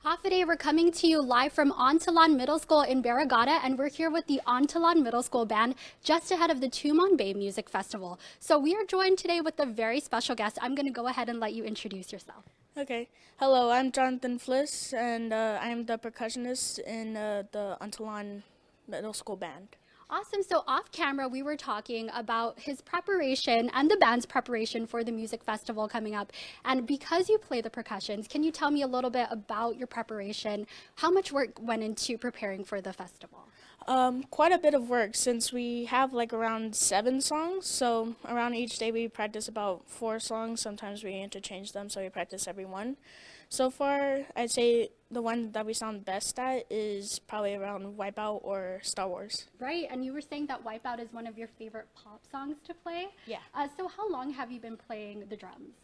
Half a day, we're coming to you live from Untalan Middle School in Barrigada, and we're here with the Untalan Middle School Band just ahead of the Tumon Bay Music Festival. So we are joined today with a very special guest. I'm going to go ahead and let you introduce yourself. Okay. Hello, I'm Jonathan Fliss, and I'm the percussionist in the Untalan Middle School Band. Awesome. So off camera, we were talking about his preparation and the band's preparation for the music festival coming up. And because you play the percussions, can you tell me a little bit about your preparation? How much work went into preparing for the festival? Quite a bit of work since we have like around 7 songs. So around each day we practice about 4 songs. Sometimes we interchange them, so we practice every one. So far, I'd say the one that we sound best at is probably around Wipeout or Star Wars. Right, and you were saying that Wipeout is one of your favorite pop songs to play. Yeah. So how long have you been playing the drums?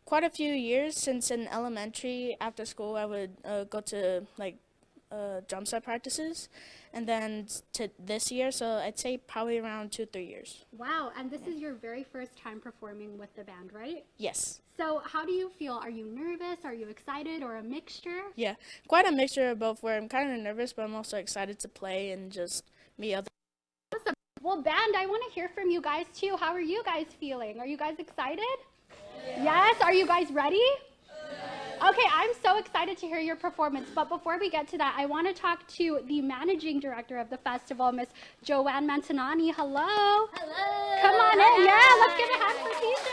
Quite a few years. Since in elementary, after school, I would go to like drum set practices, and then to this year, so I'd say probably around 2-3 years. Wow, and this is your very first time performing with the band, right? Yes. So how do you feel? Are you nervous? Are you excited, or a mixture? Yeah, quite a mixture of both, where I'm kind of nervous, but I'm also excited to play and just meet other. Awesome. Well, band, I want to hear from you guys too. How are you guys feeling? Are you guys excited? Yes. Are you guys ready? Okay, I'm so excited to hear your performance, but before we get to that, I want to talk to the managing director of the festival, Miss Joanne Mantanani. Hello. Hello. Come on in. Yeah, let's give a hand for teacher.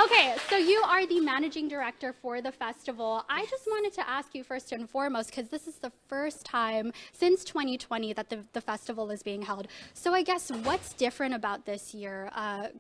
Okay, so you are the managing director for the festival. I just wanted to ask you first and foremost, because this is the first time since 2020 that the festival is being held. So I guess what's different about this year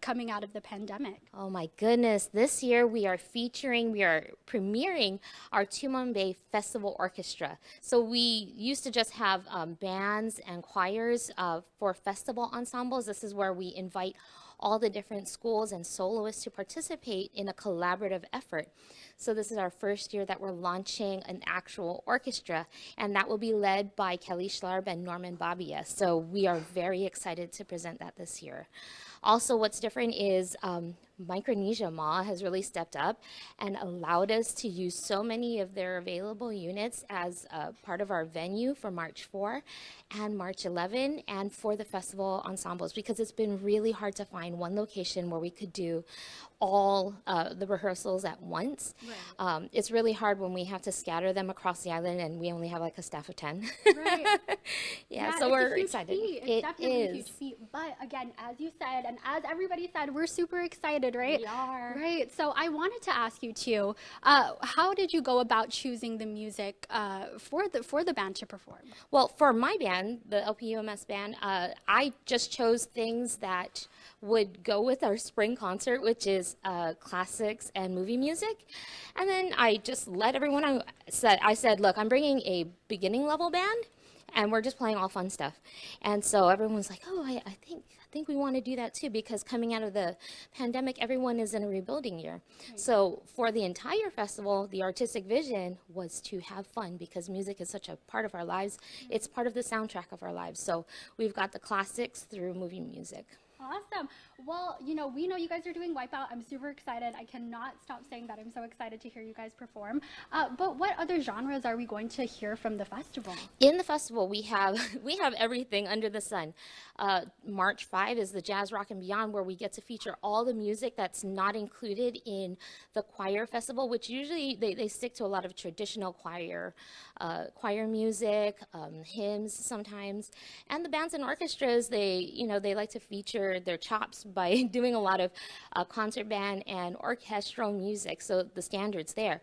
coming out of the pandemic? Oh my goodness, this year we are premiering our Tumon Bay Festival Orchestra. So we used to just have bands and choirs for festival ensembles. This is where we invite all the different schools and soloists to participate in a collaborative effort. So this is our first year that we're launching an actual orchestra, and that will be led by Kelly Schlarb and Norman Babia. So we are very excited to present that this year. Also, what's different is Micronesia Ma has really stepped up and allowed us to use so many of their available units as part of our venue for March 4 and March 11 and for the festival ensembles, because it's been really hard to find one location where we could do all the rehearsals at once. Right. It's really hard when we have to scatter them across the island and we only have like a staff of 10. Right. Yeah, so we're excited. It's definitely a huge feat. But again, as you said, and as everybody said, we're super excited, right? We are. Right. So I wanted to ask you too, how did you go about choosing the music for the band to perform? Well, for my band, the LPUMS band, I just chose things that would go with our spring concert, which is classics and movie music. And then I just let everyone, I said, look, I'm bringing a beginning level band, and we're just playing all fun stuff. And so everyone's like, oh, I think we want to do that too, because coming out of the pandemic, everyone is in a rebuilding year. Right. So for the entire festival, the artistic vision was to have fun, because music is such a part of our lives. Right. It's part of the soundtrack of our lives. So we've got the classics through movie music. Awesome. Well, we know you guys are doing Wipeout. I'm super excited. I cannot stop saying that. I'm so excited to hear you guys perform. But what other genres are we going to hear from the festival? In the festival, we have everything under the sun. March 5 is the Jazz, Rock, and Beyond, where we get to feature all the music that's not included in the choir festival, which usually they stick to a lot of traditional choir music, hymns sometimes. And the bands and orchestras, they like to feature their chops by doing a lot of concert band and orchestral music, so the standards there.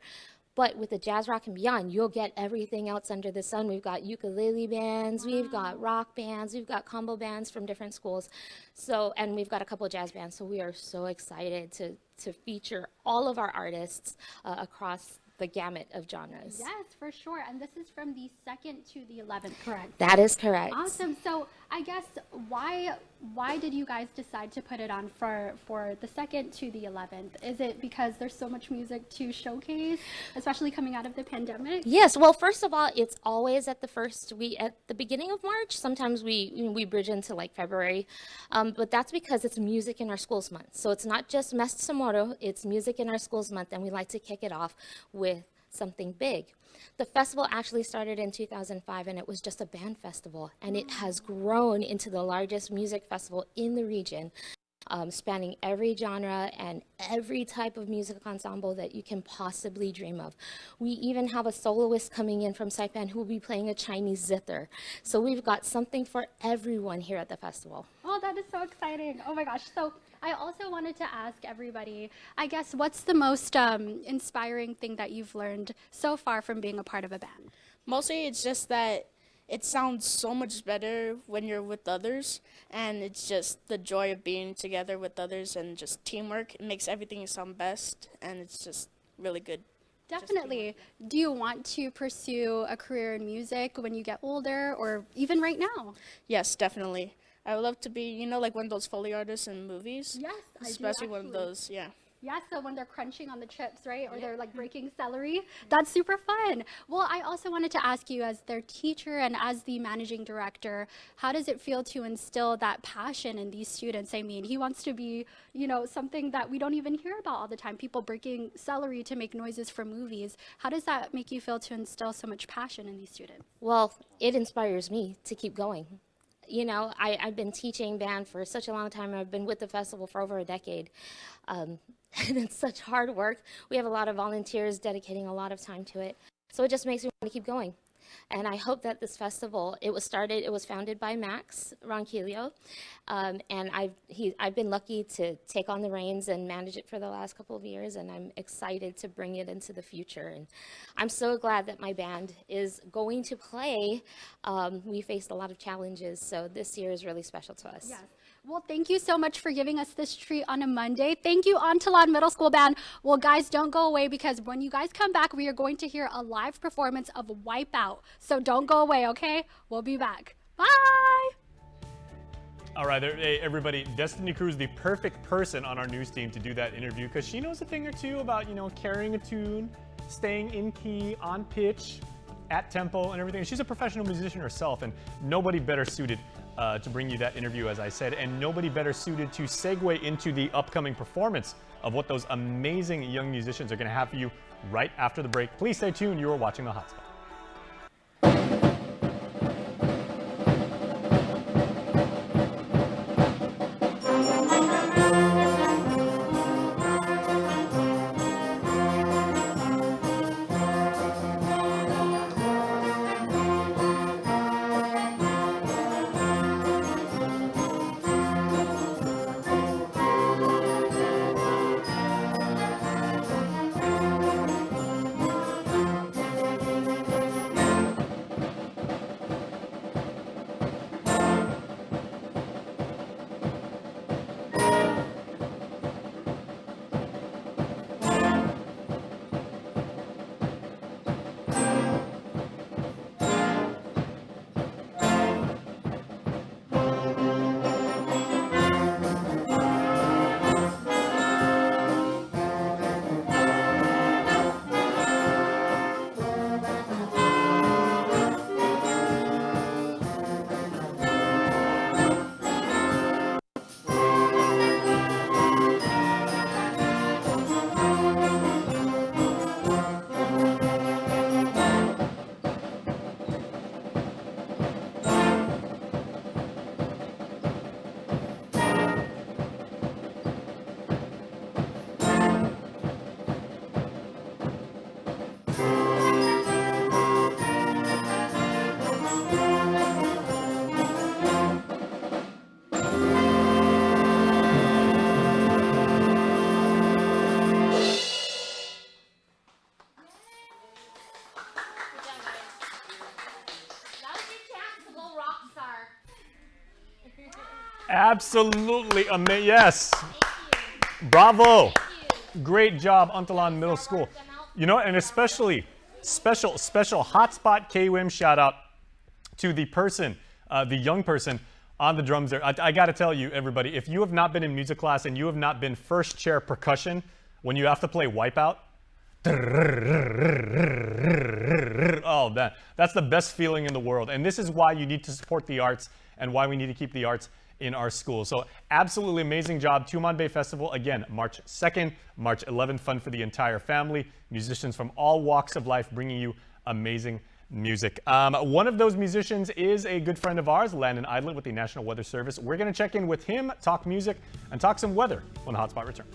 But with the Jazz, Rock, and Beyond, you'll get everything else under the sun. We've got ukulele bands, wow. We've got rock bands, we've got combo bands from different schools. So, and we've got a couple of jazz bands, so we are so excited to feature all of our artists across the gamut of genres. Yes, for sure. And this is from the 2nd to the 11th, correct? That is correct. Awesome. So I guess why did you guys decide to put it on for the 2nd to the 11th? Is it because there's so much music to showcase, especially coming out of the pandemic? Yes. Well, first of all, it's always at the beginning of March. Sometimes we bridge into like February, but that's because it's Music in Our Schools Month. So it's not just Mes Tomorrow, it's Music in Our Schools Month, and we like to kick it off with something big. The festival actually started in 2005, and it was just a band festival, and it has grown into the largest music festival in the region, spanning every genre and every type of music ensemble that you can possibly dream of. We even have a soloist coming in from Saipan who will be playing a Chinese zither. So we've got something for everyone here at the festival. Oh, that is so exciting. Oh my gosh. So I also wanted to ask everybody, I guess, what's the most inspiring thing that you've learned so far from being a part of a band? Mostly it's just that it sounds so much better when you're with others, and it's just the joy of being together with others and just teamwork. It makes everything sound best, and it's just really good. Definitely. Do you want to pursue a career in music when you get older or even right now? Yes, definitely. I would love to be, like one of those Foley artists in movies. Yes, I do Especially one of actually. those, yeah. Yeah, so when they're crunching on the chips, right? Or they're like breaking celery. That's super fun. Well, I also wanted to ask you, as their teacher and as the managing director, how does it feel to instill that passion in these students? I mean, he wants to be, something that we don't even hear about all the time, people breaking celery to make noises for movies. How does that make you feel to instill so much passion in these students? Well, it inspires me to keep going. I've been teaching band for such a long time. I've been with the festival for over a decade. And it's such hard work. We have a lot of volunteers dedicating a lot of time to it. So it just makes me want to keep going. And I hope that this festival, it was founded by Max Ronquillo, and I've been lucky to take on the reins and manage it for the last couple of years, and I'm excited to bring it into the future. And I'm so glad that my band is going to play. We faced a lot of challenges, so this year is really special to us. Yes. Well, thank you so much for giving us this treat on a Monday. Thank you, Untalan Middle School Band. Well, guys, don't go away, because when you guys come back, we are going to hear a live performance of Wipeout. So don't go away, okay? We'll be back. Bye! All right, hey, everybody, Destiny Cruz, the perfect person on our news team to do that interview, because she knows a thing or two about, carrying a tune, staying in key, on pitch, at tempo, and everything. She's a professional musician herself, and nobody better suited to bring you that interview, as I said, and nobody better suited to segue into the upcoming performance of what those amazing young musicians are going to have for you right after the break. Please stay tuned. You are watching The Hotspot. Absolutely amazing. Yes. Bravo. Great job, Untalan Middle School. And especially special hotspot KUM shout out to the person, the young person on the drums there. I got to tell you, everybody, if you have not been in music class and you have not been first chair percussion when you have to play Wipeout, oh, that's the best feeling in the world. And this is why you need to support the arts and why we need to keep the arts in our school. So absolutely amazing job. Tumon Bay Festival, again, March 2nd, March 11th, fun for the entire family. Musicians from all walks of life bringing you amazing music. One of those musicians is a good friend of ours, Landon Idlet with the National Weather Service. We're going to check in with him, talk music, and talk some weather when the Hotspot returns.